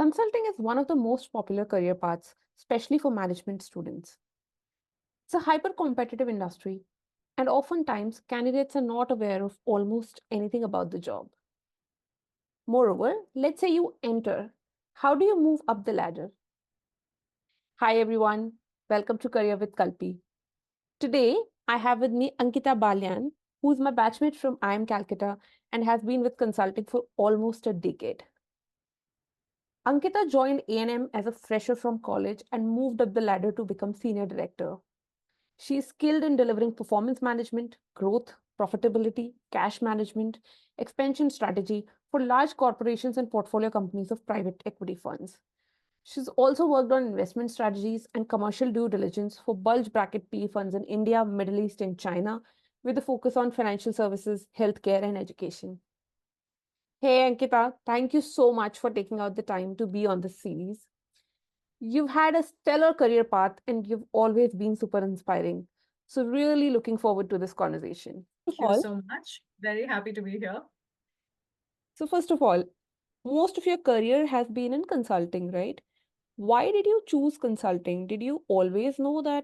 Consulting is one of the most popular career paths, especially for management students. It's a hyper competitive industry, and oftentimes candidates are not aware of almost anything about the job. Moreover, let's say you enter. How do you move up the ladder? Hi everyone, welcome to Career with Kalpi. Today, I have with me Ankita Balyan, who is my batchmate from IIM Calcutta and has been with consulting for almost a decade. Ankita joined A&M as a fresher from college and moved up the ladder to become senior director. She is skilled in delivering performance management, growth, profitability, cash management, expansion strategy for large corporations and portfolio companies of private equity funds. She's also worked on investment strategies and commercial due diligence for bulge bracket PE funds in India, Middle East, and China, with a focus on financial services, healthcare, and education. Hey, Ankita, thank you so much for taking out the time to be on this series. You've had a stellar career path and you've always been super inspiring. So, really looking forward to this conversation. Thank you so much. Very happy to be here. First of all, most of your career has been in consulting, right? Why did you choose consulting? Did you always know that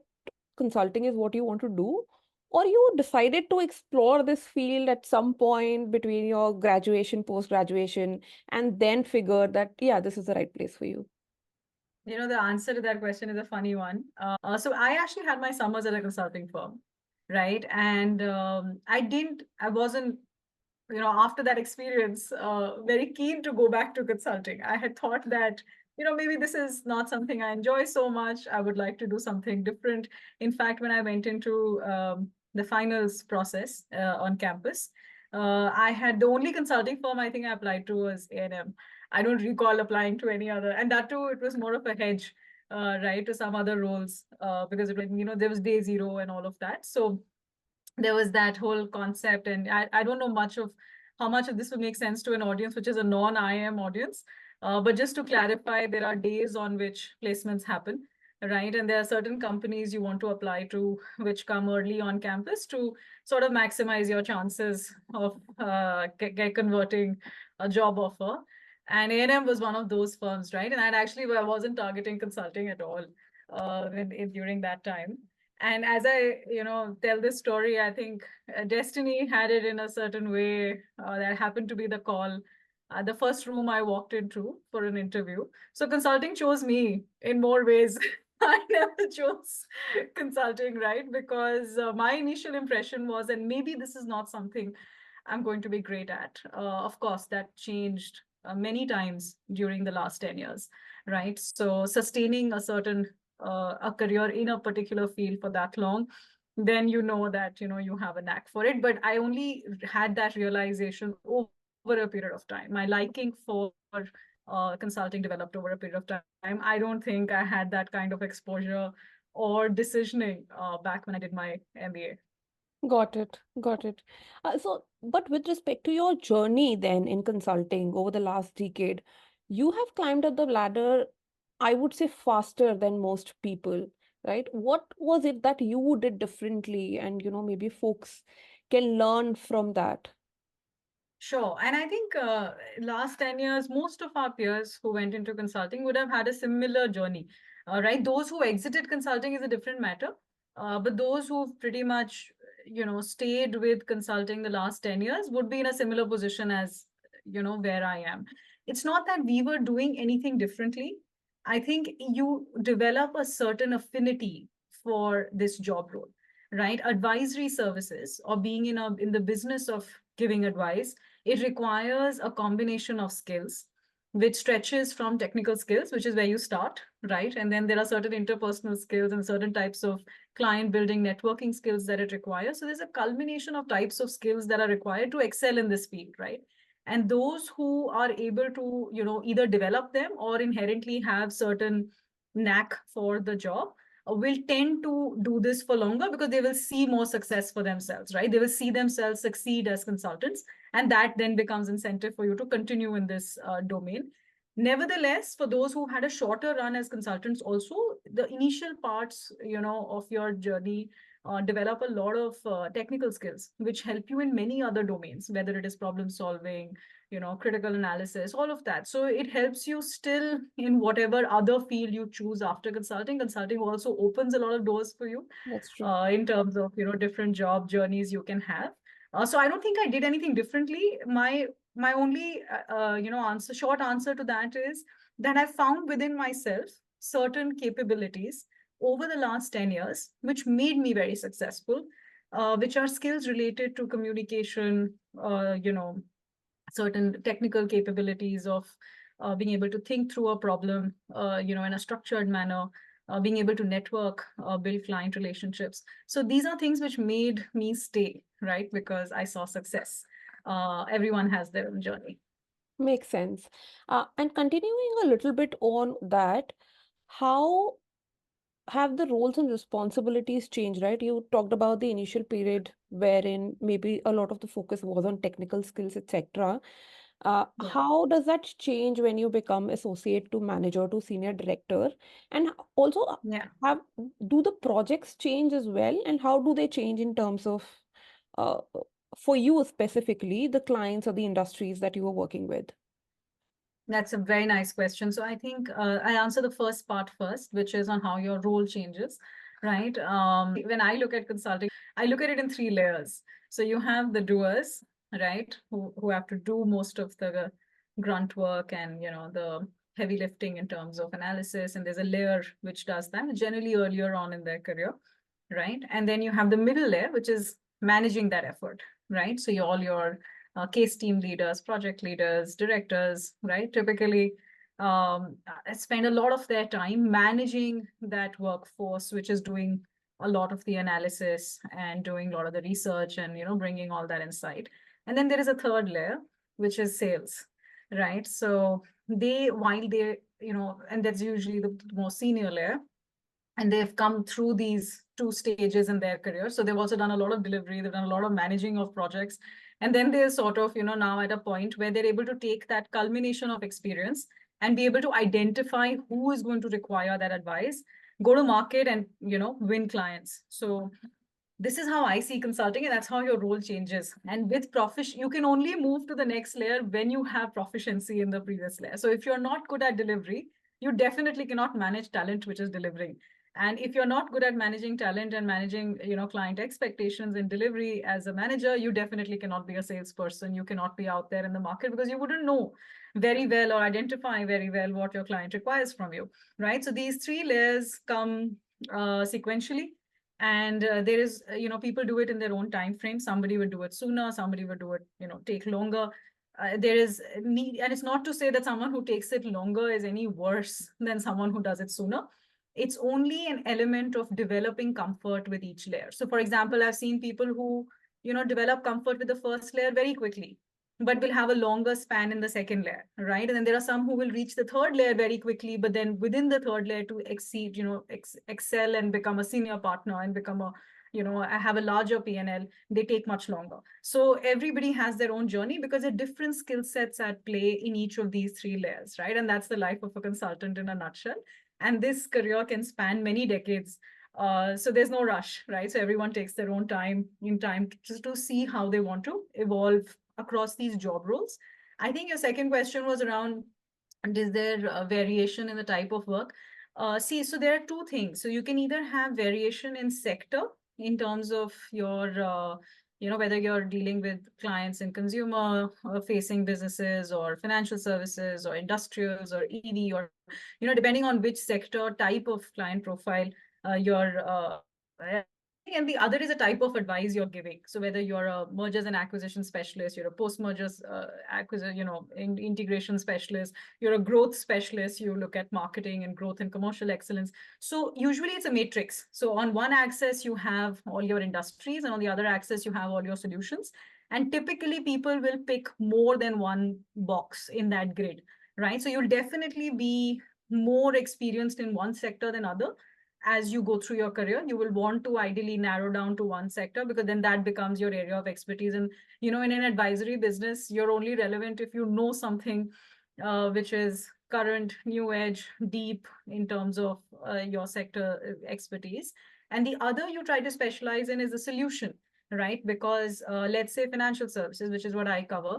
consulting is what you want to do? Or you decided to explore this field at some point between your graduation, post graduation, and then figured that, yeah, this is the right place for you? The answer to that question is a funny one. So I actually had my summers at a consulting firm, right? And I wasn't, after that experience, very keen to go back to consulting. I had thought that, maybe this is not something I enjoy so much. I would like to do something different. In fact, when I went into the finals process on campus, I had the only consulting firm I think I applied to was A&M. I don't recall applying to any other, and that too, it was more of a hedge, right, to some other roles because it was, there was day zero and all of that. So there was that whole concept, and I don't know much of how much of this will make sense to an audience which is a non-IIM audience. But just to clarify, there are days on which placements happen, right? And there are certain companies you want to apply to which come early on campus to sort of maximize your chances of get converting a job offer. And A&M was one of those firms, right? And I wasn't targeting consulting at all during that time. And as I, tell this story, I think destiny had it in a certain way that happened to be the call. The first room I walked into for an interview. So consulting chose me in more ways. I never chose consulting, right? Because my initial impression was, and maybe this is not something I'm going to be great at. Of course, that changed many times during the last 10 years, right? So sustaining a career in a particular field for that long, then you know that you have a knack for it. But I only had that realization over a period of time. My liking for consulting developed over a period of time. I don't think I had that kind of exposure or decisioning back when I did my MBA. Got it. Got it. But with respect to your journey then in consulting over the last decade, you have climbed up the ladder, I would say, faster than most people, right? What was it that you did differently? And, maybe folks can learn from that. Sure. And I think last 10 years, most of our peers who went into consulting would have had a similar journey, right? Those who exited consulting is a different matter. But those who've pretty much, stayed with consulting the last 10 years would be in a similar position as, where I am. It's not that we were doing anything differently. I think you develop a certain affinity for this job role, right? Advisory services or being in the business of giving advice, it requires a combination of skills, which stretches from technical skills, which is where you start, right? And then there are certain interpersonal skills and certain types of client building, networking skills that it requires. So there's a culmination of types of skills that are required to excel in this field, right? And those who are able to, either develop them or inherently have certain knack for the job will tend to do this for longer because they will see more success for themselves, right? They will see themselves succeed as consultants, and that then becomes incentive for you to continue in this domain. Nevertheless, for those who had a shorter run as consultants also, the initial parts, of your journey develop a lot of technical skills which help you in many other domains, whether it is problem solving, critical analysis, all of that. So it helps you still in whatever other field you choose after consulting. Consulting also opens a lot of doors for you That's true. in terms of different job journeys you can have. So I don't think I did anything differently. My only short answer to that is that I found within myself certain capabilities over the last 10 years which made me very successful, which are skills related to communication, certain technical capabilities of being able to think through a problem, in a structured manner, being able to network, build client relationships. So these are things which made me stay, right? Because I saw success. Everyone has their own journey. Makes sense. And continuing a little bit on that, how have the roles and responsibilities changed, right? You talked about the initial period wherein maybe a lot of the focus was on technical skills, etc. Yeah. How does that change when you become associate to manager to senior director? And also, Yeah. have do the projects change as well? And how do they change in terms of, uh, for you specifically, the clients or the industries that you are working with? That's a very nice question. So I think I answer the first part first, which is on how your role changes, right? When I look at consulting, I look at it in three layers. So you have the doers, right, who have to do most of the grunt work and the heavy lifting in terms of analysis. And there's a layer which does that generally earlier on in their career, right? And then you have the middle layer, which is managing that effort, right? So all your case team leaders, project leaders, directors, right? Typically spend a lot of their time managing that workforce, which is doing a lot of the analysis and doing a lot of the research and bringing all that insight. And then there is a third layer, which is sales, right? So while they, and that's usually the most senior layer, and they've come through these two stages in their career. So they've also done a lot of delivery, they've done a lot of managing of projects. And then they're sort of, now at a point where they're able to take that culmination of experience and be able to identify who is going to require that advice, go to market and, win clients. So this is how I see consulting, and that's how your role changes. And with you can only move to the next layer when you have proficiency in the previous layer. So if you're not good at delivery, you definitely cannot manage talent which is delivering. And if you're not good at managing talent and managing, client expectations in delivery as a manager, you definitely cannot be a salesperson. You cannot be out there in the market because you wouldn't know very well or identify very well what your client requires from you, right? So these three layers come sequentially, and there is people do it in their own time frame. Somebody would do it sooner, somebody would do it take longer. There is need, and it's not to say that someone who takes it longer is any worse than someone who does it sooner. It's only an element of developing comfort with each layer. So for example, I've seen people who develop comfort with the first layer very quickly, but will have a longer span in the second layer, right? And then there are some who will reach the third layer very quickly, but then within the third layer to exceed, excel and become a senior partner and become a, have a larger PNL, they take much longer. So everybody has their own journey because there are different skill sets at play in each of these three layers, right? And that's the life of a consultant in a nutshell. And this career can span many decades. So there's no rush, right? So everyone takes their own time to see how they want to evolve across these job roles. I think your second question was around, is there a variation in the type of work? See, so there are two things. So you can either have variation in sector in terms of your, whether you're dealing with clients in consumer facing businesses or financial services or industrials or EV, or, depending on which sector type of client profile you're and the other is a type of advice you're giving. So whether you're a mergers and acquisition specialist, you're a post-mergers acquisition, integration specialist, you're a growth specialist, you look at marketing and growth and commercial excellence. So usually it's a matrix. So on one axis, you have all your industries, and on the other axis, you have all your solutions. And typically people will pick more than one box in that grid, right? So you'll definitely be more experienced in one sector than other. As you go through your career, you will want to ideally narrow down to one sector, because then that becomes your area of expertise. And in an advisory business, you're only relevant if you know something which is current, new edge, deep in terms of your sector expertise. And the other you try to specialize in is the solution, right? Because let's say financial services, which is what I cover.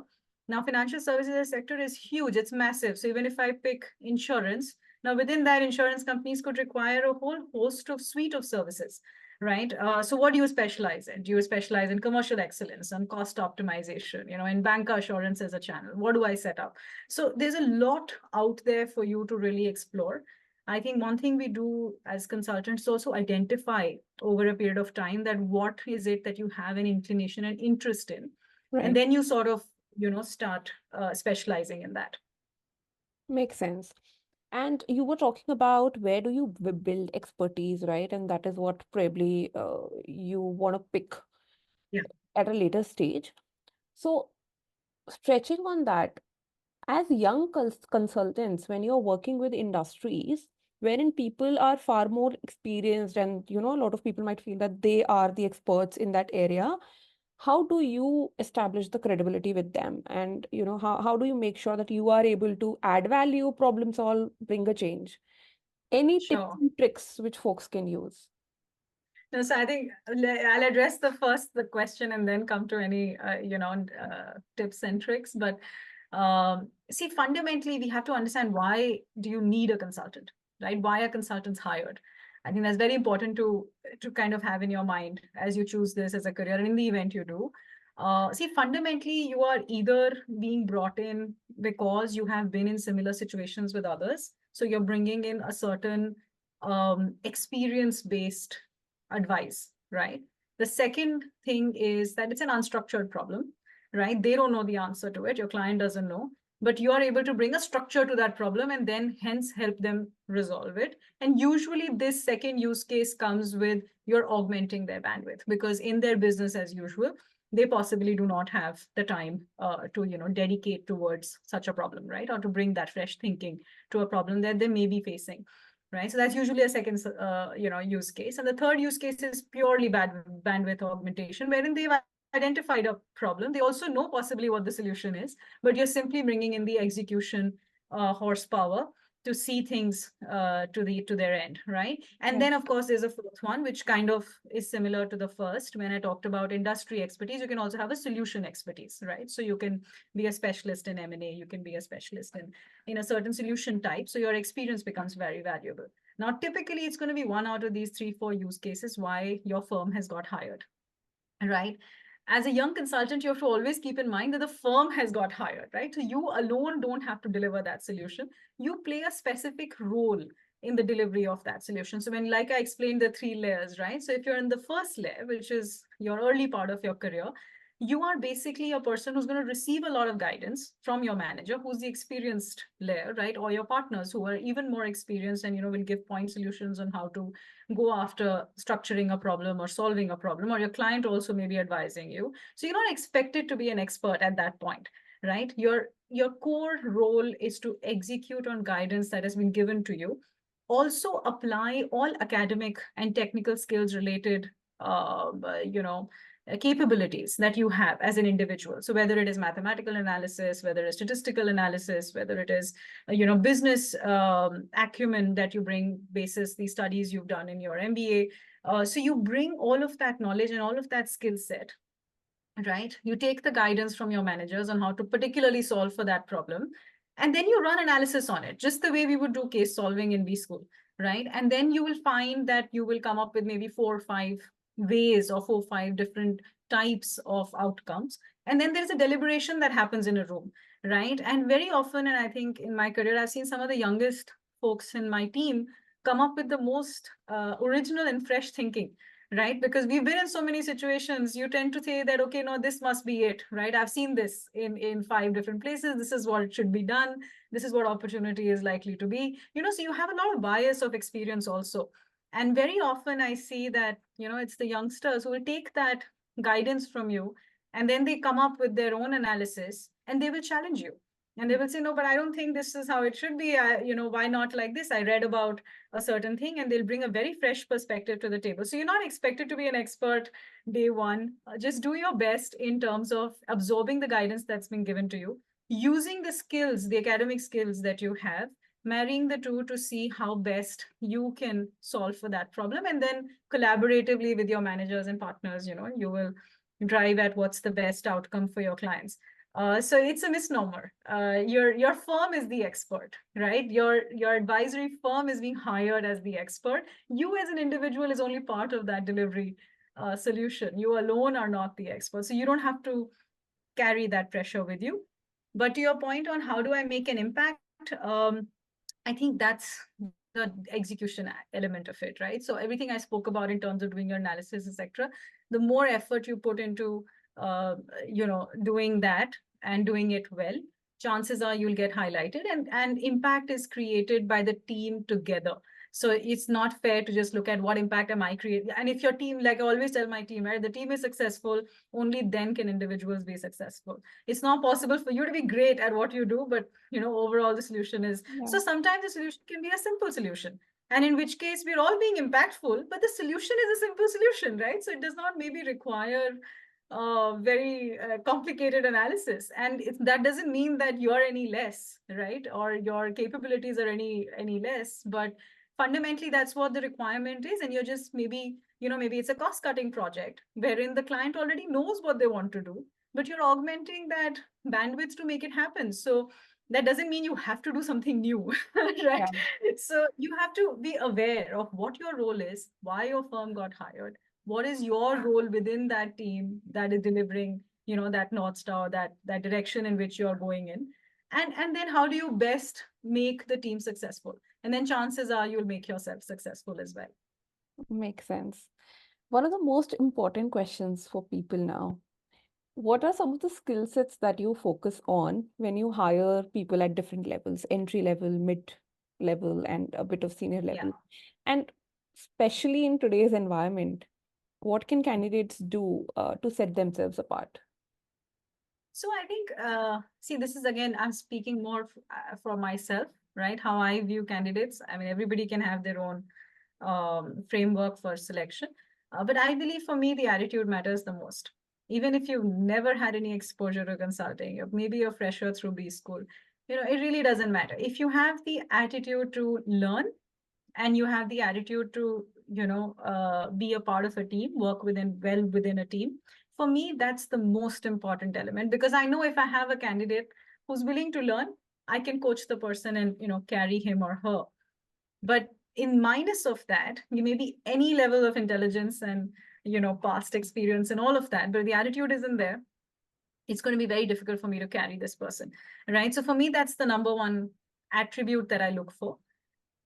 Now, financial services sector is huge, it's massive. So even if I pick insurance, now within that, insurance companies could require a whole host of suite of services, right? So what do you specialize in? Do you specialize in commercial excellence and cost optimization, in bank assurance as a channel? What do I set up? So there's a lot out there for you to really explore. I think one thing we do as consultants is also identify over a period of time that what is it that you have an inclination and interest in. And Right. then you sort of, start specializing in that. Makes sense. And you were talking about where do you build expertise, right? And that is what probably you want to pick Yeah, at a later stage. So, stretching on that, as young consultants, when you're working with industries wherein people are far more experienced, and a lot of people might feel that they are the experts in that area, how do you establish the credibility with them? And how do you make sure that you are able to add value, problem solve, bring a change? Any tips sure. and tricks which folks can use? No, so I think I'll address the question and then come to any tips and tricks. But see, fundamentally, we have to understand, why do you need a consultant, right? Why are consultants hired? I think that's very important to kind of have in your mind as you choose this as a career, and in the event you do. See, fundamentally, you are either being brought in because you have been in similar situations with others. So you're bringing in a certain experience-based advice, right? The second thing is that it's an unstructured problem, right? They don't know the answer to it. Your client doesn't know, but you are able to bring a structure to that problem and then hence help them resolve it. And usually this second use case comes with you're augmenting their bandwidth, because in their business as usual, they possibly do not have the time to dedicate towards such a problem, right? Or to bring that fresh thinking to a problem that they may be facing, right? So that's usually a second, use case. And the third use case is purely bandwidth augmentation, wherein they've identified a problem. They also know possibly what the solution is, but you're simply bringing in the execution horsepower to see things to their end, right? And Right. then of course there's a fourth one, which kind of is similar to the first. When I talked about industry expertise, you can also have a solution expertise, right? So you can be a specialist in M&A, you can be a specialist in a certain solution type. So your experience becomes very valuable. Now, typically, it's going to be one out of these 3, 4 use cases why your firm has got hired, right? As a young consultant, you have to always keep in mind that the firm has got hired, right? So you alone don't have to deliver that solution. You play a specific role in the delivery of that solution. So when, like I explained, the 3 layers, right? So if you're in the first layer, which is your early part of your career, you are basically a person who's going to receive a lot of guidance from your manager, who's the experienced layer, right? Or your partners who are even more experienced and, will give point solutions on how to go after structuring a problem or solving a problem, or your client also may be advising you. So you're not expected to be an expert at that point, right? Your core role is to execute on guidance that has been given to you. Also apply all academic and technical skills related capabilities that you have as an individual. So whether it is mathematical analysis, whether it's statistical analysis, whether it is business acumen that you bring basis the studies you've done in your MBA. So you bring all of that knowledge and all of that skill set, right? You take the guidance from your managers on how to particularly solve for that problem, and then you run analysis on it, just the way we would do case solving in B school, right? And then you will find that you will come up with maybe 4 or 5 ways or 4 or 5 different types of outcomes. And then there's a deliberation that happens in a room, right? And very often, and I think in my career, I've seen some of the youngest folks in my team come up with the most original and fresh thinking, right? Because we've been in so many situations, you tend to say that, okay, no, this must be it, right? I've seen this in 5 different places. This is what should be done. This is what opportunity is likely to be. So you have a lot of bias of experience also. And very often I see that, it's the youngsters who will take that guidance from you, and then they come up with their own analysis and they will challenge you. And they will say, no, but I don't think this is how it should be. Why not like this? I read about a certain thing, and they'll bring a very fresh perspective to the table. So you're not expected to be an expert day one. Just do your best in terms of absorbing the guidance that's been given to you, using the skills, the academic skills that you have, marrying the two to see how best you can solve for that problem, and then collaboratively with your managers and partners, you will drive at what's the best outcome for your clients. So it's a misnomer. Your firm is the expert, right? Your advisory firm is being hired as the expert. You as an individual is only part of that delivery solution. You alone are not the expert, so you don't have to carry that pressure with you. But to your point on how do I make an impact, I think that's the execution element of it, right? So everything I spoke about in terms of doing your analysis, etc., the more effort you put into, doing that and doing it well, chances are you'll get highlighted, and impact is created by the team together. So it's not fair to just look at what impact am I creating. And if your team, like I always tell my team, right, the team is successful, only then can individuals be successful. It's not possible for you to be great at what you do, but overall the solution is, Yeah. so sometimes the solution can be a simple solution, and in which case we're all being impactful, but the solution is a simple solution, right? So it does not maybe require very complicated analysis, and that doesn't mean that you're any less, right, or your capabilities are any less, but fundamentally that's what the requirement is, and you're just maybe it's a cost cutting project wherein the client already knows what they want to do, but you're augmenting that bandwidth to make it happen. So that doesn't mean you have to do something new, Yeah. right? So you have to be aware of what your role is, why your firm got hired, what is your role within that team that is delivering, that North Star, that direction in which you're going in. And then how do you best make the team successful? And then chances are you'll make yourself successful as well. Makes sense. One of the most important questions for people now: what are some of the skill sets that you focus on when you hire people at different levels, entry level, mid level, and a bit of senior Yeah. level? And especially in today's environment, what can candidates do to set themselves apart? So I think, see, this is again, I'm speaking more for myself, right? How I view candidates. I mean, everybody can have their own framework for selection. But I believe for me, the attitude matters the most. Even if you've never had any exposure to consulting, or maybe you're fresher through B school, it really doesn't matter. If you have the attitude to learn, and you have the attitude to be a part of a team, work within a team, for me that's the most important element, because I know if I have a candidate who's willing to learn, I can coach the person and carry him or her. But in minus of that, you may be any level of intelligence and past experience and all of that, but if the attitude isn't there, it's going to be very difficult for me to carry this person, right? So for me, that's the number one attribute that I look for.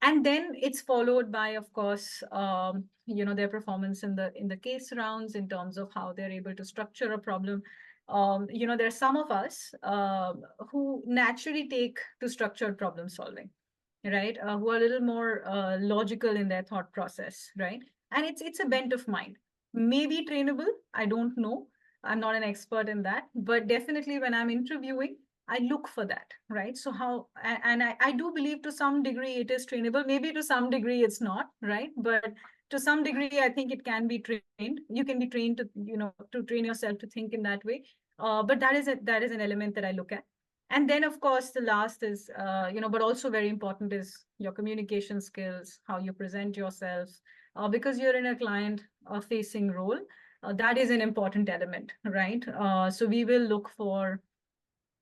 And then it's followed by, of course, their performance in the case rounds, in terms of how they're able to structure a problem. There's some of us who naturally take to structured problem solving, right? Who are a little more logical in their thought process, right? And it's a bent of mind, maybe trainable, I don't know, I'm not an expert in that, but definitely when I'm interviewing, I look for that, right? So how, and I do believe to some degree it is trainable, maybe to some degree it's not, right? But to some degree, I think it can be trained. You can be trained to, to train yourself to think in that way. But that is an element that I look at. And then, of course, the last is, but also very important is your communication skills, how you present yourself, because you're in a client facing role. That is an important element, right? So we will look for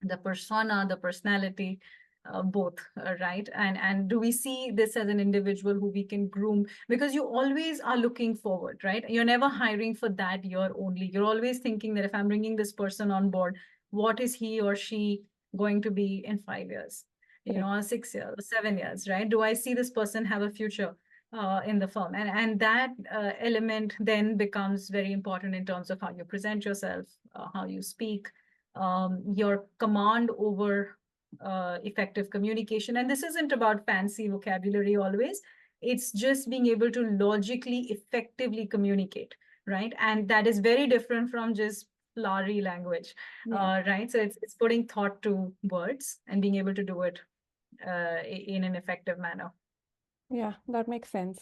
the persona, the personality, both, right? And do we see this as an individual who we can groom? Because you always are looking forward, right? You're never hiring for that year only. You're always thinking that if I'm bringing this person on board, what is he or she going to be in 5 years, Correct. or 6 years, or 7 years, right? Do I see this person have a future in the firm? And that element then becomes very important in terms of how you present yourself, how you speak, your command over effective communication. And this isn't about fancy vocabulary always. It's just being able to logically, effectively communicate, right? And that is very different from just flowery language, Yeah. right? So it's putting thought to words and being able to do it in an effective manner. Yeah, that makes sense.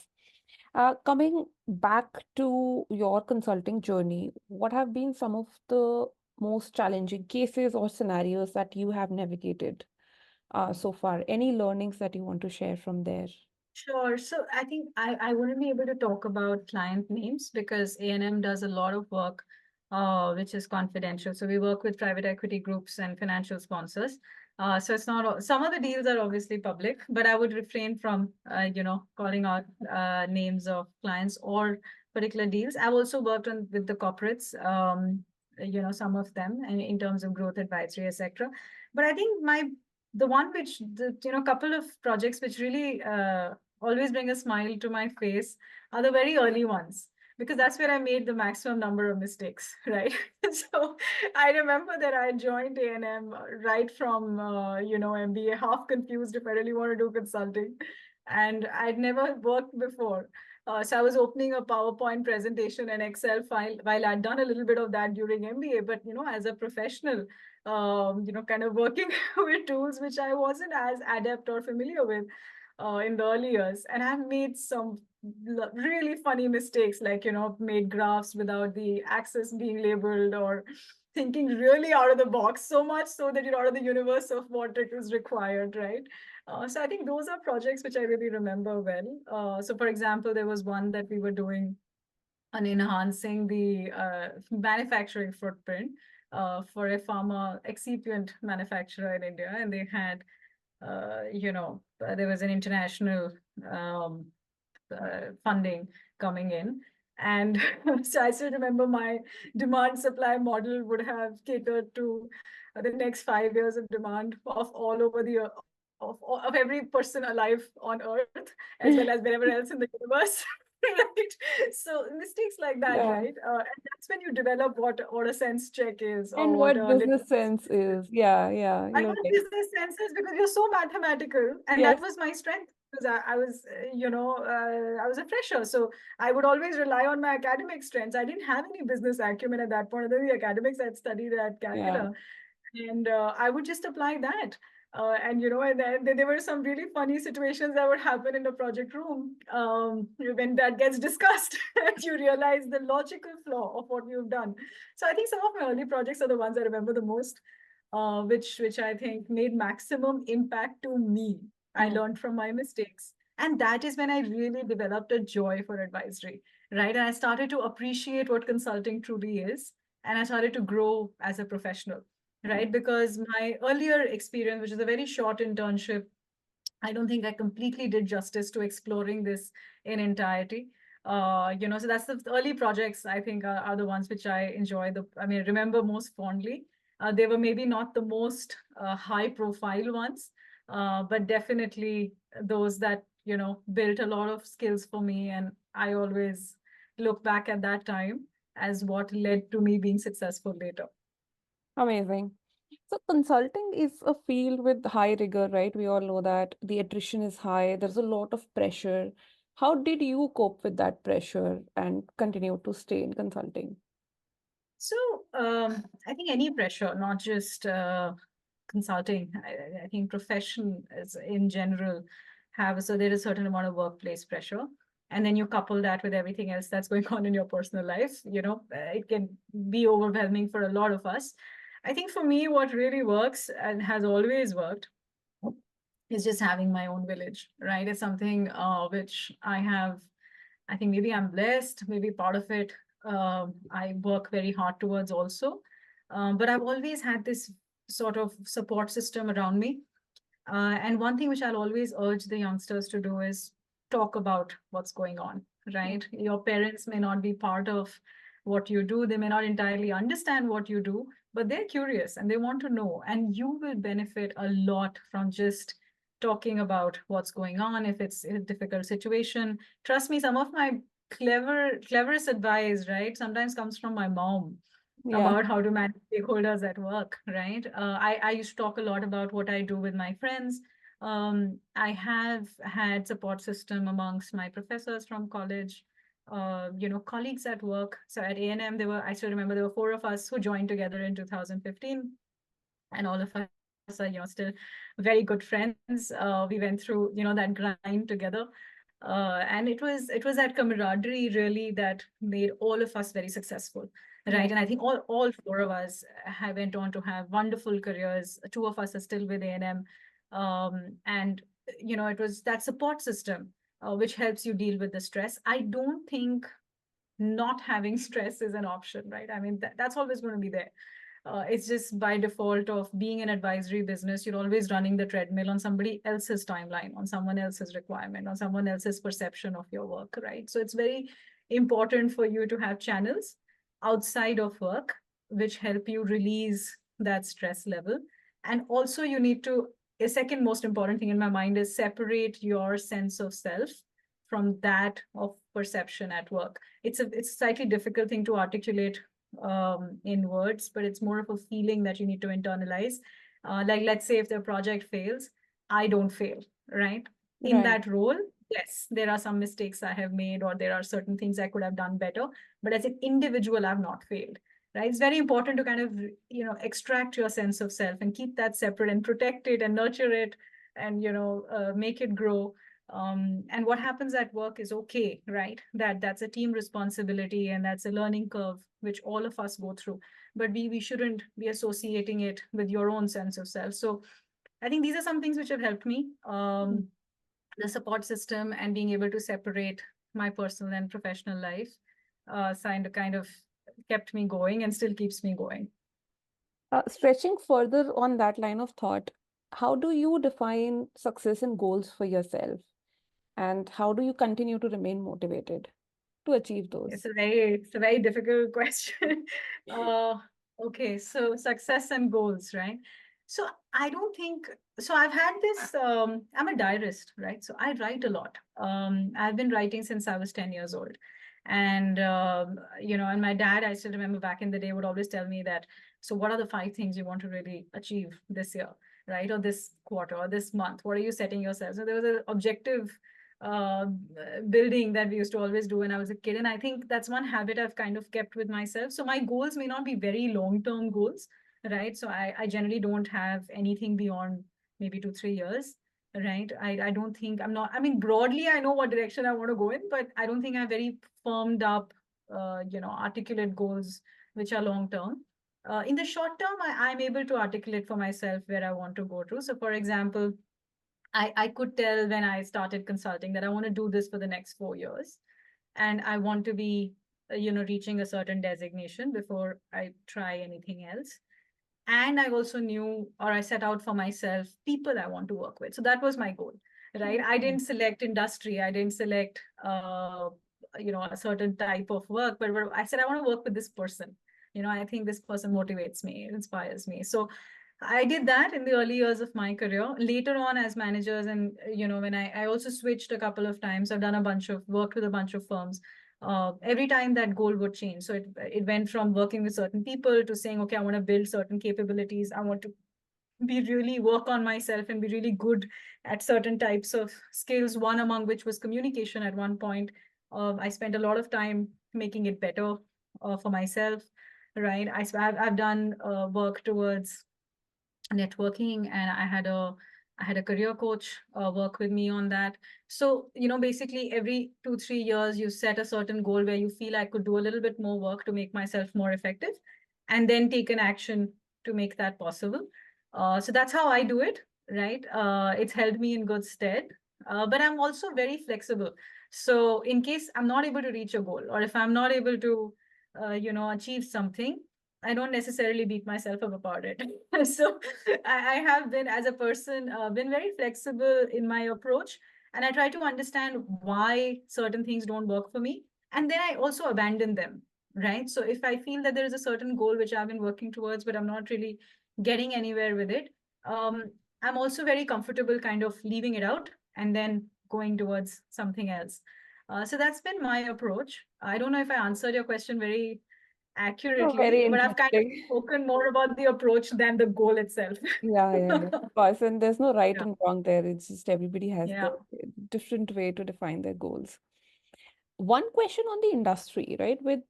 Coming back to your consulting journey, what have been some of the most challenging cases or scenarios that you have navigated? so far? Any learnings that you want to share from there? Sure. So I think I wouldn't be able to talk about client names because A&M does a lot of work, which is confidential. So we work with private equity groups and financial sponsors. So it's not some of the deals are obviously public, but I would refrain from calling out names of clients or particular deals. I've also worked on with the corporates, some of them, and in terms of growth advisory, etc. But I think the one which the couple of projects which really always bring a smile to my face are the very early ones because that's where I made the maximum number of mistakes, right? So I remember that I joined A&M right from MBA, half confused if I really want to do consulting, and I'd never worked before. So I was opening a PowerPoint presentation and Excel file while I'd done a little bit of that during MBA, but as a professional, kind of working with tools which I wasn't as adept or familiar with in the early years. And I've made some really funny mistakes, like, made graphs without the axis being labeled or thinking really out of the box, so much so that you're out of the universe of what it was required, right? So I think those are projects which I really remember well. So for example, there was one that we were doing on enhancing the manufacturing footprint for a pharma excipient manufacturer in India, and they had, there was an international um, funding coming in. And so I still remember my demand supply model would have catered to the next 5 years of demand of all over the of every person alive on Earth, as well as wherever else in the universe. Right. So mistakes like that, Yeah. right? And that's when you develop what a sense check is or And what what a business litmus sense test is. is? Yeah, yeah, And you're what right. business sense is because you're so mathematical, and that Yes, was my strength because I was, I was a fresher, so I would always rely on my academic strengths. I didn't have any business acumen at that point. Other than the academics I'd studied at yeah. Calcutta, and I would just apply that. And then there were some really funny situations that would happen in the project room when that gets discussed, and you realize the logical flaw of what you've done. So I think some of my early projects are the ones I remember the most, which I think made maximum impact to me. I Mm. learned from my mistakes, and that is when I really developed a joy for advisory, right? And I started to appreciate what consulting truly is, and I started to grow as a professional, right? Because my earlier experience, which is a very short internship, I don't think I completely did justice to exploring this in entirety. So that's the early projects I think are the ones which I enjoy. Remember most fondly. They were maybe not the most high profile ones, but definitely those that, built a lot of skills for me. And I always look back at that time as what led to me being successful later. Amazing. So consulting is a field with high rigor, right? We all know that the attrition is high. There's a lot of pressure. How did you cope with that pressure and continue to stay in consulting? So I think any pressure, not just consulting. I think profession is in general have so there is a certain amount of workplace pressure, and then you couple that with everything else that's going on in your personal life. It can be overwhelming for a lot of us. I think for me, what really works and has always worked is just having my own village, right? It's something which I have. I think maybe I'm blessed, maybe part of it I work very hard towards also. But I've always had this sort of support system around me. And one thing which I'll always urge the youngsters to do is talk about what's going on, right? Your parents may not be part of what you do, they may not entirely understand what you do, but they're curious and they want to know. And you will benefit a lot from just talking about what's going on if it's a difficult situation. Trust me, some of my cleverest advice, right, sometimes comes from my mom Yeah. about how to manage stakeholders at work, right? I used to talk a lot about what I do with my friends. I have had support system amongst my professors from college, colleagues at work. So at A&M, I still remember there were four of us who joined together in 2015, and all of us are, still very good friends. We went through, that grind together. And it was that camaraderie really that made all of us very successful, Yeah. right? And I think all four of us have went on to have wonderful careers. Two of us are still with A&M. And it was that support system which helps you deal with the stress. I don't think not having stress is an option, right? I mean, that's always going to be there. It's just by default of being an advisory business, you're always running the treadmill on somebody else's timeline, on someone else's requirement, on someone else's perception of your work, right? So it's very important for you to have channels outside of work which help you release that stress level. And also, you need to, a second most important thing in my mind is separate your sense of self from that of perception at work. It's a slightly difficult thing to articulate in words, but it's more of a feeling that you need to internalize. Like, let's say if the project fails, I don't fail, right? In Right. that role, yes, there are some mistakes I have made, or there are certain things I could have done better. But as an individual, I've not failed, right? It's very important to kind of, extract your sense of self and keep that separate and protect it and nurture it and, make it grow. And what happens at work is okay, right? That's a team responsibility, and that's a learning curve which all of us go through, but we shouldn't be associating it with your own sense of self. So I think these are some things which have helped me, Mm. the support system and being able to separate my personal and professional life, kind of kept me going and still keeps me going. Stretching further on that line of thought, how do you define success and goals for yourself? And how do you continue to remain motivated to achieve those? It's a very difficult question. uh, okay, so success and goals, right? So I don't think so. I've had this. I'm a diarist, right? So I write a lot. I've been writing since I was 10 years old, and and my dad, I still remember back in the day, would always tell me that. So what are the 5 things you want to really achieve this year, right, or this quarter, or this month? What are you setting yourself? So there was an objective uh, building that we used to always do when I was a kid. And I think that's one habit I've kind of kept with myself. So my goals may not be very long-term goals, right? So I generally don't have anything beyond maybe 2, 3 years, right? I don't think I'm not, I mean, broadly, I know what direction I want to go in, but I don't think I have very firmed up, articulate goals which are long-term. In the short term, I'm able to articulate for myself where I want to go to. So, for example, I could tell when I started consulting that I want to do this for the next 4 years. And I want to be, reaching a certain designation before I try anything else. And I also knew, or I set out for myself, people I want to work with. So that was my goal, right? I Mm. didn't select industry. I didn't select, a certain type of work, but I said, I want to work with this person. I think this person motivates me, inspires me. So I did that in the early years of my career. Later on, as managers, and when I also switched a couple of times. I've done a bunch of worked with a bunch of firms. Every time that goal would change. So it went from working with certain people to saying, okay, I want to build certain capabilities. I want to be really work on myself and be really good at certain types of skills. One among which was communication. At one point, I spent a lot of time making it better for myself. Right. I've done work towards networking, and I had a career coach work with me on that. So basically every 2, 3 years you set a certain goal where you feel I could do a little bit more work to make myself more effective, and then take an action to make that possible. So that's how I do it, right? It's held me in good stead. But I'm also very flexible. So in case I'm not able to reach a goal, or if I'm not able to achieve something, I don't necessarily beat myself up about it. So I have been, as a person, been very flexible in my approach, and I try to understand why certain things don't work for me, and then I also abandon them. Right. So if I feel that there is a certain goal which I've been working towards, but I'm not really getting anywhere with it, um, I'm also very comfortable kind of leaving it out and then going towards something else. So that's been my approach. I don't know if I answered your question very Oh, accurately, very but I've kind of interesting. spoken more about the approach than the goal itself. Yeah, yeah, yeah. Of course. And there's no right Yeah, and wrong there. It's just everybody has yeah, their different way to define their goals. One question on the industry, right? With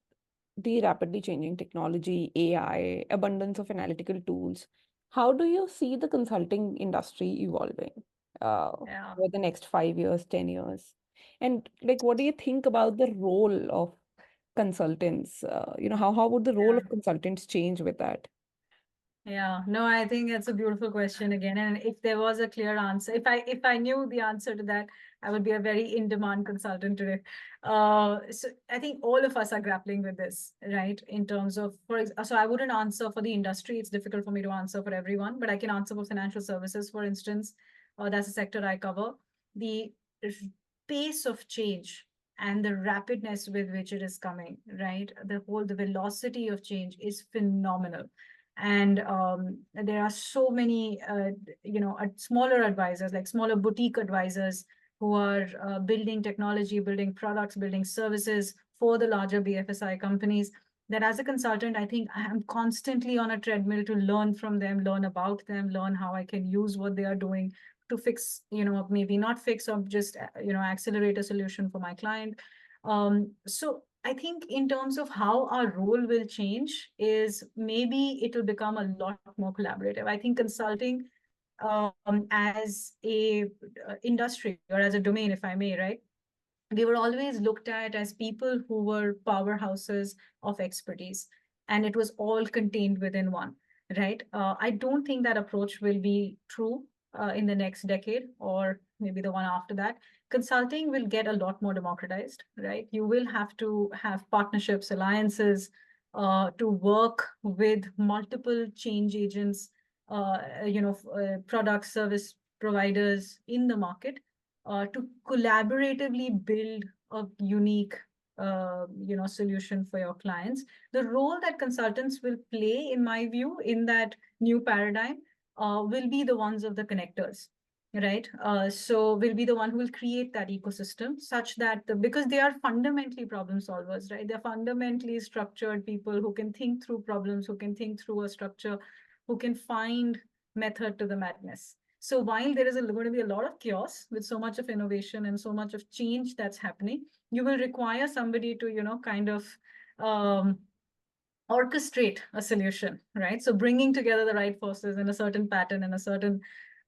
the rapidly changing technology, AI, abundance of analytical tools, how do you see the consulting industry evolving yeah. over the next 5 years, 10 years? And like, what do you think about the role of consultants? How would the role Yeah. of consultants change with that? Yeah, no, I think it's a beautiful question again. And if there was a clear answer, if I knew the answer to that, I would be a very in-demand consultant today. So I think all of us are grappling with this, right? In terms of, so I wouldn't answer for the industry. It's difficult for me to answer for everyone, but I can answer for financial services, for instance. That's a sector I cover. The r- pace of change and the rapidness with which it is coming, right? The velocity of change is phenomenal. And there are so many smaller advisors, like smaller boutique advisors, who are building technology, building products, building services for the larger BFSI companies, that as a consultant, I think I am constantly on a treadmill to learn from them, learn about them, learn how I can use what they are doing to fix, maybe not fix, or just accelerate a solution for my client. So I think in terms of how our role will change is maybe it will become a lot more collaborative. I think consulting as a industry, or as a domain, if I may, right? We were always looked at as people who were powerhouses of expertise, and it was all contained within one, right? I don't think that approach will be true in the next decade, or maybe the one after that. Consulting will get a lot more democratized, right? You will have to have partnerships, alliances, to work with multiple change agents, product service providers in the market, to collaboratively build a unique solution for your clients. The role that consultants will play, in my view, in that new paradigm, will be the ones of the connectors, right? So will be the one who will create that ecosystem, such that because they are fundamentally problem solvers, right? They're fundamentally structured people who can think through problems, who can think through a structure, who can find method to the madness. So while there is going to be a lot of chaos with so much of innovation and so much of change that's happening, you will require somebody to, kind of um, orchestrate a solution, right? So bringing together the right forces in a certain pattern, in a certain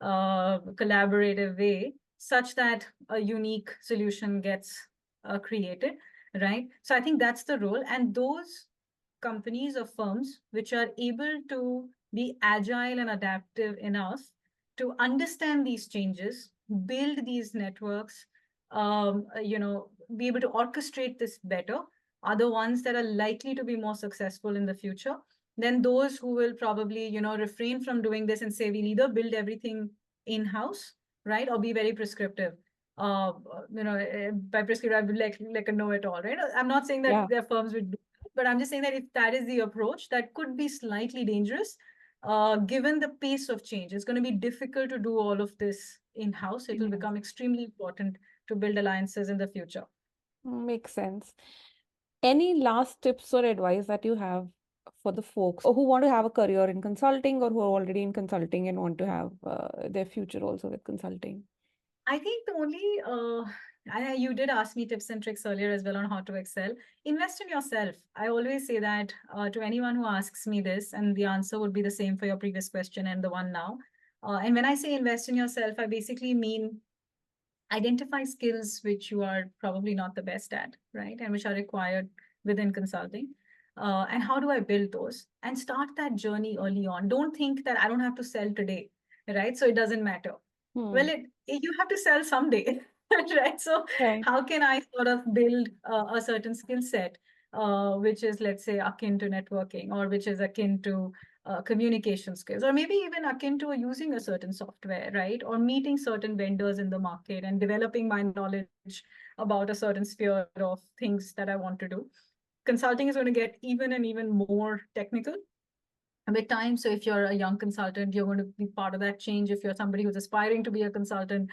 collaborative way, such that a unique solution gets created, right? So I think that's the role. And those companies or firms which are able to be agile and adaptive enough to understand these changes, build these networks, be able to orchestrate this better, are the ones that are likely to be more successful in the future than those who will probably, refrain from doing this and say, we'll either build everything in-house, right, or be very prescriptive. By prescriptive, I would like a know-it-all, right? I'm not saying that Yeah. their firms would do, but I'm just saying that if that is the approach, that could be slightly dangerous, given the pace of change. It's going to be difficult to do all of this in-house. It will Yeah. become extremely important to build alliances in the future. Makes sense. Any last tips or advice that you have for the folks or who want to have a career in consulting or who are already in consulting and want to have their future also with consulting? I think the only, you did ask me tips and tricks earlier as well on how to excel. Invest in yourself. I always say that to anyone who asks me this, and the answer would be the same for your previous question and the one now. And when I say invest in yourself, I basically mean identify skills which you are probably not the best at, right? And which are required within consulting. And how do I build those? And start that journey early on. Don't think that I don't have to sell today, right? So it doesn't matter. Well, Hmm. you have to sell someday, right? So Right. how can I sort of build a certain skill set, which is, let's say, akin to networking, or which is akin to communication skills, or maybe even akin to using a certain software, right? Or meeting certain vendors in the market and developing my knowledge about a certain sphere of things that I want to do. Consulting is going to get even and even more technical with time. So if you're a young consultant, you're going to be part of that change. If you're somebody who's aspiring to be a consultant,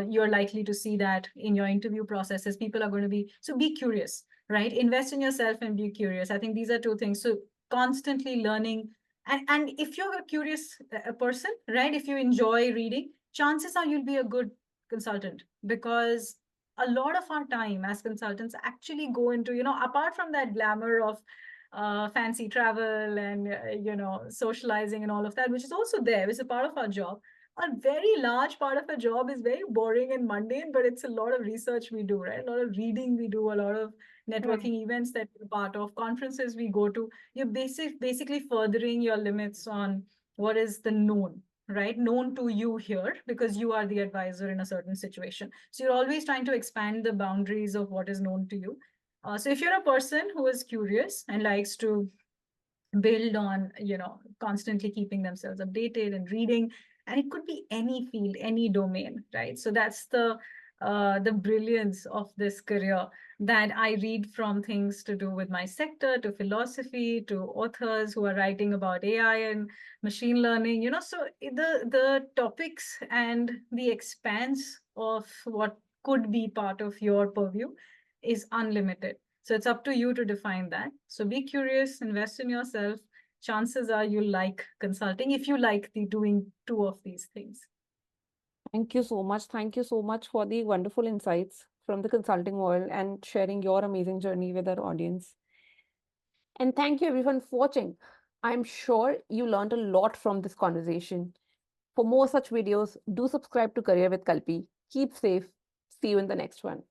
you're likely to see that in your interview processes. People are going to be, so be curious, right? Invest in yourself and be curious. I think these are two things. So constantly learning. And if you're a curious person, right? If you enjoy reading, chances are you'll be a good consultant, because a lot of our time as consultants actually go into, apart from that glamour of fancy travel and socializing and all of that, which is also there, it's a part of our job. a very large part of a job is very boring and mundane, but it's a lot of research we do, right? A lot of reading we do, a lot of Right. networking events that we're part of, conferences we go to. You're basically furthering your limits on what is the known, right? Known to you here because you are the advisor in a certain situation. So you're always trying to expand the boundaries of what is known to you. So if you're a person who is curious and likes to build on, constantly keeping themselves updated and reading, and it could be any field, any domain, right? So that's the brilliance of this career, that I read from things to do with my sector to philosophy to authors who are writing about AI and machine learning, so the topics and the expanse of what could be part of your purview is unlimited. So it's up to you to define that. So be curious, invest in yourself. Chances are you'll like consulting if you like the doing two of these things. Thank you so much. Thank you so much for the wonderful insights from the consulting world and sharing your amazing journey with our audience. And thank you everyone for watching. I'm sure you learned a lot from this conversation. For more such videos, do subscribe to Career with Kalpi. Keep safe. See you in the next one.